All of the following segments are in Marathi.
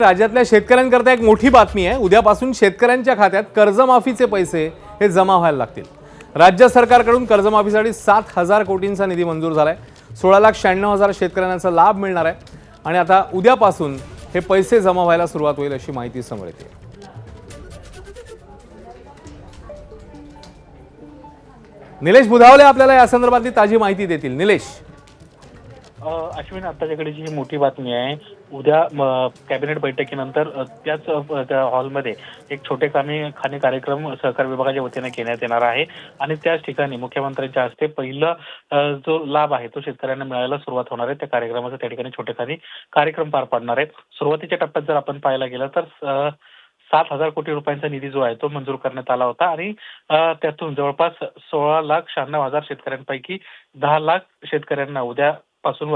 राज्यातल्या शेतकऱ्यांकरता एक मोठी बातमी आहे। उद्यापासून शेतकऱ्यांच्या खात्यात कर्जमाफीचे पैसे हे जमा व्हायला लागतील। राज्य सरकारकडून कर्जमाफीसाठी 7,000 कोटींचा निधी मंजूर झालाय। 16,96,000 शेतकऱ्यांना लाभ मिळणार आहे आणि आता उद्यापासून हे पैसे जमा व्हायला सुरुवात होईल अशी माहिती समोर येते। निलेश बुधावले आपल्याला या संदर्भातली ताजी माहिती देतील। निलेश, अश्विन, आताच्याकडे जी मोठी बातमी आहे, उद्या कॅबिनेट बैठकीनंतर त्याच हॉलमध्ये एक छोटे खाणे कार्यक्रम सहकार विभागाच्या वतीने घेण्यात येणार आहे आणि त्याच ठिकाणी मुख्यमंत्र्यांच्या हस्ते पहिला जो लाभ आहे तो शेतकऱ्यांना मिळायला सुरुवात होणार आहे। त्या कार्यक्रमाचा त्या ठिकाणी छोटेखानी कार्यक्रम पार पाडणार आहेत। सुरुवातीच्या टप्प्यात जर आपण पाहायला गेलं तर 7,000 कोटी रुपयांचा निधी जो आहे तो मंजूर करण्यात आला होता आणि त्यातून जवळपास 16,96,000 शेतकऱ्यांपैकी 10 लाख शेतकऱ्यांना उद्या पासून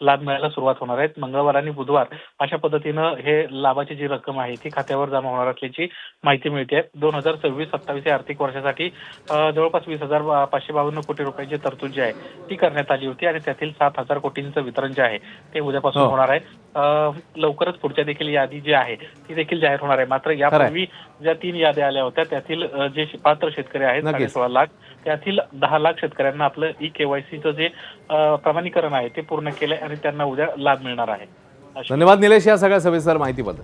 लाभ मिळायला सुरुवात होणार आहे। मंगळवार आणि बुधवार अशा पद्धतीनं हे लाभाची जी रक्कम आहे ती खात्यावर जमा होणार असल्याची माहिती मिळते। 2026-27 या आर्थिक वर्षासाठी जवळपास 20,552 कोटी रुपयांची तरतूद जी आहे ती करण्यात आली होती आणि त्यातील 7,000 कोटींचं वितरण जे आहे ते उद्यापासून होणार आहे। लवकरच पुढच्या देखील यादी जी आहे ती देखील जाहीर होणार आहे। मात्र यापूर्वी ज्या 3 याद्या आल्या होत्या त्यातील जे पात्र शेतकरी आहेत 16.5 लाख, त्यातील 10 लाख शेतकऱ्यांना आपलं KYCचं जे प्रमाणीकरण आहे ते पूर्ण केलंय आणि त्यांना उद्या लाभ मिळणार आहे। धन्यवाद निलेश या सगळ्या सविस्तर माहितीबद्दल।